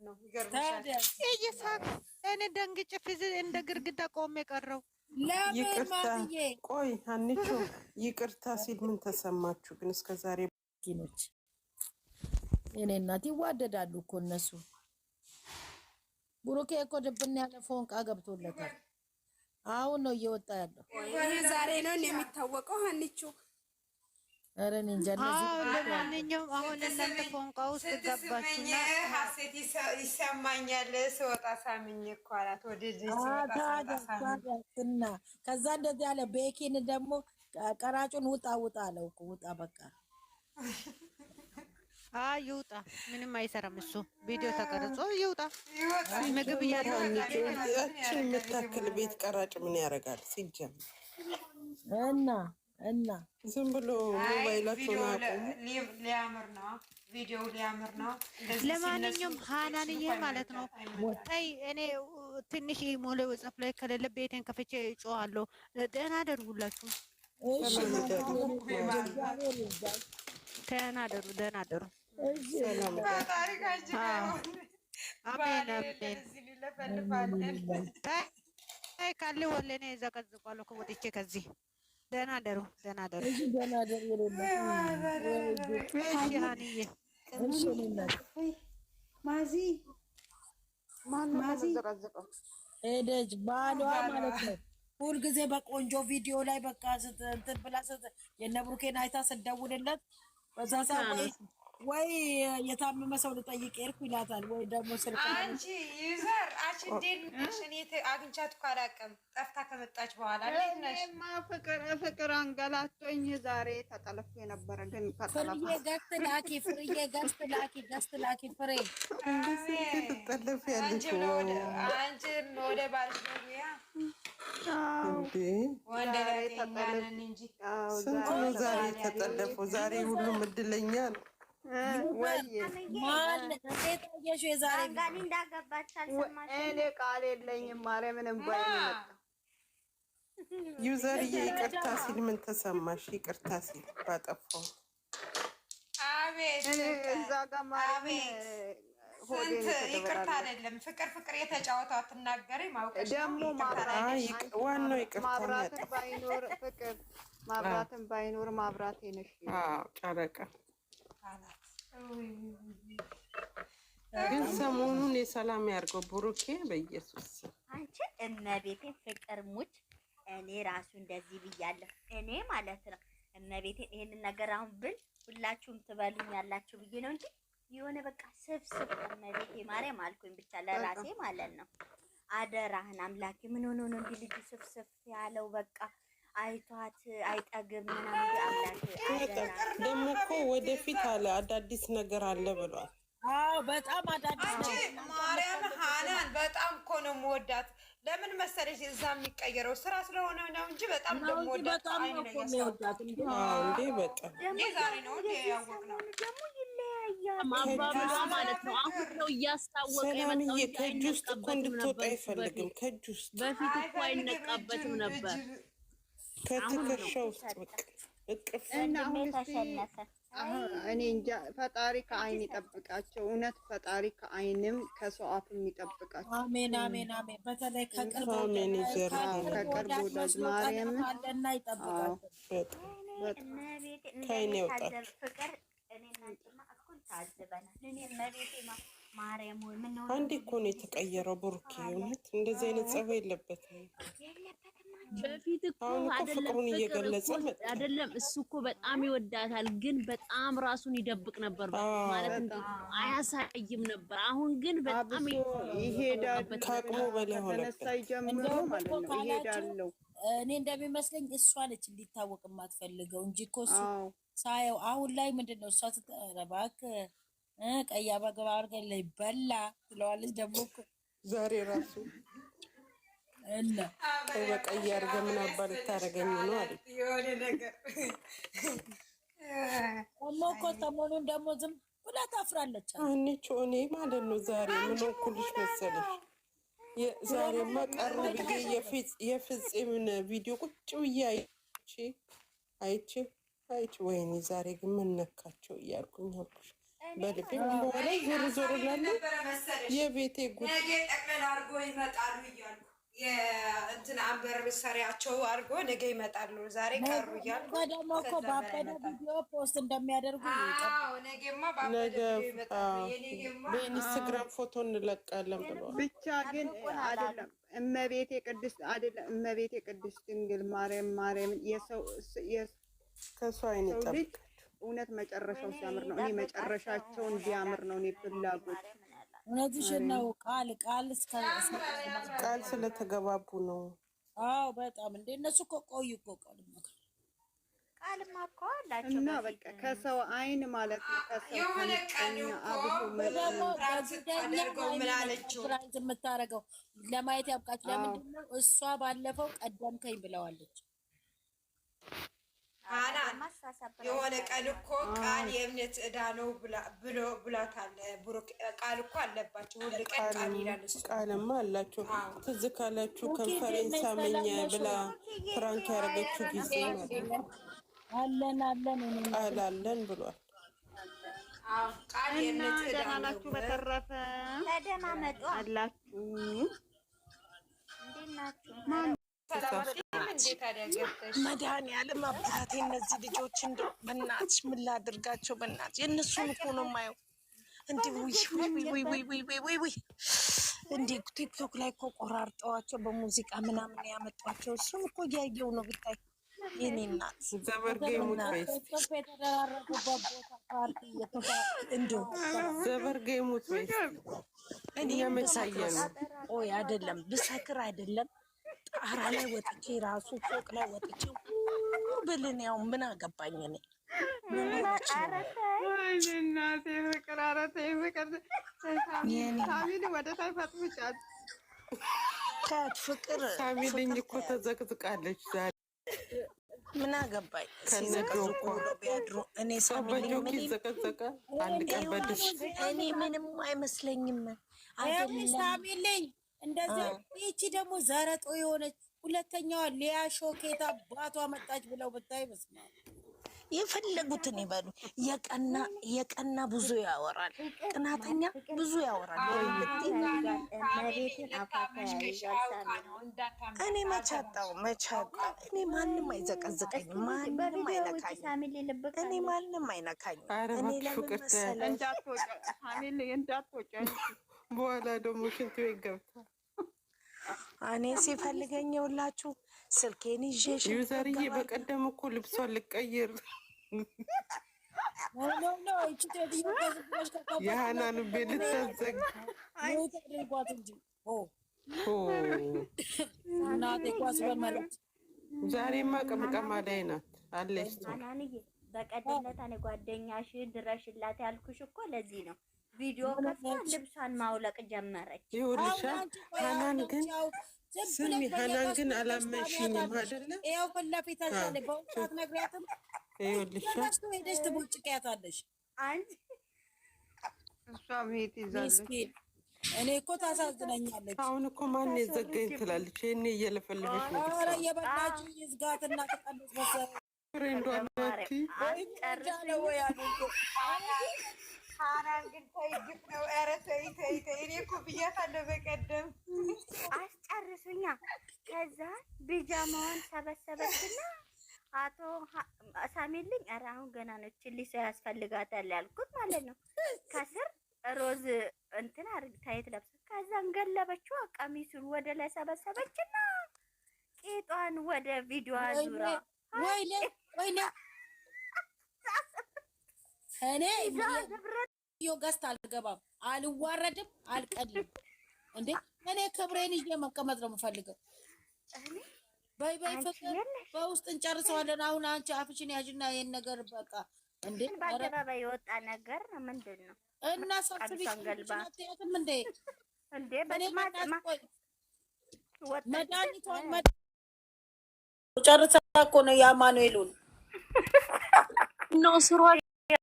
ነው ይገርምሻል። እየሳቅ እኔ ደንግጬ ፊዝ እንደ ግርግዳ ቆሜ ቀረው። ይቅርታ ቆይ አንቺ ይቅርታ ሲል ምን ተሰማችሁ ግን? እስከዛሬ ኪኖች የኔ እናት ይዋደዳሉ እኮ እነሱ። ብሩኬ እኮ ድብን ያለ ፎንቃ ገብቶለታል። አሁን ነው እየወጣ ያለው። ይሄ ዛሬ ነው የሚታወቀው። አንቺ ኧረ እኔ እንጃ። ለማንኛውም አሁን እናንተ ፎንቃ ውስጥ ገባችሁና ሀሴት ይሰማኛል። ስወጣ ሳምኝ እኮ አላት። ወደ ታዲያና ከዛ እንደዚህ ያለ ቤኪን ደግሞ ቀራጩን ውጣ ውጣ አለው እኮ ውጣ በቃ ይውጣ። ምንም አይሰራም እሱ ቪዲዮ ተቀርጾ ይውጣ። ምግብ ያችን የምታክል ቤት ቀራጭ ምን ያደርጋል ሲጀምር? እና ዝም ብሎ ሞባይላቸውን አቆሙ። ሊያምር ነው ቪዲዮ ሊያምር ነው። ለማንኛውም ሃናንዬ ማለት ነው። ታይ እኔ ትንሽ ሞለ ወጻፍ ላይ ከሌለ ቤቴን ከፍቼ እጮሃለሁ። ደህና አደሩላችሁ። ደህና አደሩ። አሜን። ካለ ወለኔ ዘቀዝቋለሁ ከወጥቼ ከዚህ ደህና አደሩ። ማዚ ሄደች ባሏ ማለት ነው። ሁልጊዜ በቆንጆ ቪዲዮ ላይ በቃ እንትን ብላ የእነ ብሩኬን አይታ ስደውልለት በዛ ሰዓት ወይ የታመመ ሰው ልጠይቅ ሄድኩ ይላታል፣ ወይ ደግሞ ስልክ አንቺ ዩዘር እንዴት ነሽ? እኔ አግኝቻት እኮ አላውቅም። ጠፍታ ከመጣች በኋላ እንዴት ነሽ? ፍቅር አንገላቶኝ ዛሬ ተጠልፌ ነበረ። ግን ፍርዬ ገስት ላኪ ፍሬ ትጠለፍ ያለች አንቺ ወደ ባልሽ ነው ስንት ነው ዛሬ ተጠለፉ። ዛሬ ሁሉም እድለኛ ነው። እኔ ቃል የለኝም። ማርያምን ዩዘርዬ ይቅርታ ሲል ምን ተሰማሽ? ይቅርታ ሲል ባጠፋው አቤት እዛ ጋር ማርያምን ይቅርታ አይደለም ፍቅር የተጫወተው አትናገሪ ማውቀሽ ደግሞ ዋናው ይቅርታ ማብራትን ባይኖር ፍቅር ማብራትን ባይኖር ማብራት ነሽ ጨረቃ ግን ሰሞኑን የሰላም ያርገው ብሩኬ በኢየሱስ አንቺ እመቤቴ ፍቅር ሙች እኔ ራሱ እንደዚህ ብያለሁ። እኔ ማለት ነው እመቤቴ ይሄንን ነገር አሁን ብል ሁላችሁም ትበሉኝ ያላችሁ ብዬ ነው እንጂ የሆነ በቃ ስብስብ እመቤቴ ማርያም አልኩኝ ብቻ ለራሴ ማለት ነው። አደራህን አምላኬ ምን ሆኖ ነው እንዲህ ልጅ ስብስብ ያለው በቃ አይቷት አይጠግብ ምናምን አምላኬ አደራ። ደግሞ እኮ ወደፊት አለ አዳዲስ ነገር አለ ብሏል። በጣም አዳዲስ ነው። ማርያም ሃናን በጣም እኮ ነው የምወዳት። ለምን መሰለሽ እዛ የሚቀየረው ስራ ስለሆነ ነው እንጂ በጣም ደግሞ ወዳት እንዴ በቃ ዛሬ ነው እንዴ ያወቅነው ደግሞ ይለያያል ማባበሏ ማለት ነው። አሁን ነው እያስታወቀ የመጣው። ከእጅ ውስጥ እኮ እንድትወጣ አይፈልግም። ከእጅ ውስጥ በፊት እኮ አይነቃበትም ነበር። ከትከሻ ውስጥ በቃ እቅፍ እና እኔ እንጃ። ፈጣሪ ከአይን ይጠብቃቸው። እውነት ፈጣሪ ከአይንም ከሰው አፍም ይጠብቃቸው። አሜን። በተለይ ከቅርብ ወዳጅ ማርያምን አለና ይጠብቃቸው። ከአይን ያውጣል። ፍቅር እኔና ጭማ እኩል ታዝበናል። እኔ እመቤቴ ማርያም ወይ ምን ነው አንዴ እኮ ነው የተቀየረው ብሩኬ። እውነት እንደዚህ አይነት ጸባይ የለበትም። በፊት እኮ ፍቅሩን እየገለጸ አይደለም። እሱ እኮ በጣም ይወዳታል፣ ግን በጣም ራሱን ይደብቅ ነበር ማለት አያሳይም ነበር። አሁን ግን በጣም ይሄዳል። ከአቅሙ በላይ ሆነ። ጀምሮ ማለት ነው ይሄዳል። እኔ እንደሚመስለኝ እሷ ነች እንዲታወቅ የማትፈልገው እንጂ እኮ እሱ ሳየው አሁን ላይ ምንድነው እሷ ትተረባክ ቀይ አበባ አድርገን ላይ በላ ትለዋለች። ደግሞ ዛሬ ራሱ እና በቀይ አድርገን ምን አባ ልታረገኝ ነው አለ የሆነ ነገር እኮ ሰሞኑን ደግሞ ዝም ብላ ታፍራለች። አንቺ እኔ ማለት ነው ዛሬ ምን ሆንኩልሽ መሰለሽ? ዛሬማ ቀሩ ብዬ የፍፄምን ቪዲዮ ቁጭ ብዬ አይቼ ወይኔ ዛሬ ግን ምን ነካቸው እያልኩኝ አልኩሽ። በልቤ በኋላ ዞር ዞር እላለሁ። የቤቴ ጉድ ነገ ጠቅለል አድርጎ ይመጣሉ እያልኩ የእንትን አንበር መሳሪያቸው አድርጎ ነገ ይመጣሉ። ዛሬ ቀሩ እያልኩ ደግሞ እኮ ባበደ ቪዲዮ ፖስት እንደሚያደርጉ ነገማ ባበደ ቪዲዮ ይመጣሉ። በኢንስታግራም ፎቶ እንለቃለን ብለዋል። ብቻ ግን አይደለም እመቤቴ ቅድስት አይደለም እመቤቴ ቅድስት ድንግል ማርያም የሰው ከሷ አይን ይጠብቅ። እውነት መጨረሻው ሲያምር ነው። እኔ መጨረሻቸው እንዲያምር ነው እኔ ፍላጎት። እውነትሽን ነው። ቃል ስለተገባቡ ነው። አዎ በጣም እንደ እነሱ እኮ ቆዩ እኮ ቃልማ እኮ አላቸው እና በቃ ከሰው አይን ማለት ነው። ከሰው ከነቀኛ አብሶ የምታደርገው ለማየት ያብቃች። ለምንድን ነው እሷ ባለፈው ቀደምከኝ ብለዋለች። የሆነ ቀን እኮ ቃል የእምነት ዕዳ ነው ብሏታል። ብሩክ ቃል እኮ አለባቸው። ሁሉ ቀን ቃል ይላል። ቃልማ አላቸው። ትዝ ካላችሁ ከንፈሬን ሳመኝ ብላ ፍራንክ ያደረገችው ጊዜ አለን ቃል አለን ብሏል። ቃል የእምነት ዕዳ ነው። በተረፈ ተደማመጡ አላችሁ መድኃኒዓለም አባቴ እነዚህ ልጆች እንደው በእናትሽ ምን ላድርጋቸው? በእናትሽ የእነሱን እኮ ነው የማየው። እንዲህ ውይ እንዲህ ቲክቶክ ላይ እኮ ቆራርጠዋቸው በሙዚቃ ምናምን ያመጧቸው። እሱን እኮ እያየው ነው ብታይ። የኔ እናት ዘበርጌ ሙት በይስ እንደው ዘበርጌ ሙት በይስ እኔ የምሳየው ቆይ አይደለም ብሰክር አይደለም ጣራ ላይ ወጥቼ ራሱ ፎቅ ላይ ወጥቼ ብልን ያው ምን አገባኝ እኔ እናቴ ፍቅር አረተ ፍቅር ሳሚል ወደ ታይ ፈጥፍጫት ፍቅር ሳሚልኝ እኮ ተዘቅዝቃለች ዛሬ ምን አገባኝ ሲዘቀዝቁ ነው ቢያድሩ። እኔ ሳሚልኝ ምን ይዘቀዘቀ አንድ ቀን በድሽ እኔ ምንም አይመስለኝም አይደለም ሳሚልኝ እንደዚህ። ይቺ ደግሞ ዘረጦ የሆነች ሁለተኛዋ ሊያ ሾኬታ ባቷ መጣች ብለው ብታይ መስማ የፈለጉትን ይበሉ። የቀና ብዙ ያወራል፣ ቅናተኛ ብዙ ያወራል። እኔ መቻጣው እኔ ማንም አይዘቀዝቀኝ፣ ማንም አይነካኝ፣ እኔ ማንም አይነካኝ። እኔ ለምን መሰለኝ በኋላ ደግሞ ሽንት ቤት ገብታ እኔ ሲፈልገኝ የውላችሁ ስልኬን ይዤ ዩዘርዬ በቀደም እኮ ልብሷን ልቀይር የሃናን ቤት ልታዘግ ዛሬማ ቅምቀማ ላይ ናት አለች። በቀደም ዕለት እኔ ጓደኛሽ ድረሽላት ያልኩሽ እኮ ለዚህ ነው። ቪዲዮ ከፍታ ልብሷን ማውለቅ ጀመረች። ይኸውልሽ ሃናን ግን ስሚ፣ ሃናን ግን አላመንሽኝም አይደለ? ይኸው ፊት ለፊት አለ። በውጣት ነግሪያትም ይኸውልሽ ሄደሽ ትቦጭቂያታለሽ። እሷ ቤት ይዛለች። እኔ እኮ ታሳዝነኛለች። አሁን እኮ ማን የዘጋኝ ትላለች። ይሄኔ እየለፈለፈች ነው። ኧረ እየበላች ይዝጋትና ተቀመጥ መሰለኝ ፍሬንዷ ናት። ሃናን ግን ተይ ግፍ ነው። ኧረ ተይ። እኔ እኮ ብያታለሁ በቀደም አስጨርሱኛ። ከዛ ቢጃማዋን ሰበሰበችና አቶ ሳሚልኝ ኧረ አሁን ገና ነች ሊሶ ያስፈልጋታል ያልኩት ማለት ነው። ከስር ሮዝ እንትን አርግ ታይት ለብሳ ከዛን ገለበችው ቀሚሱን ወደ ላይ ሰበሰበችና ቂጧን ወደ ቪዲዮ አዙራ ወይኔ እኔ ገዝት አልገባም፣ አልዋረድም፣ አልቀልም። እንዴ እኔ ክብሬን ይዤ መቀመጥ ነው የምፈልገው። በይ ፍቅር በውስጥ እንጨርሰዋለን። አሁን አንቺ አፍሽን ያዥና ይሄን ነገር በቃ እንዴ በአደባባይ የወጣ ነገር ምንድን ነው? እና ሰብስቢትም እንዴ መድኃኒቷን ጨርሳ እኮ ነው የአማኑኤሉን ነው ስሯ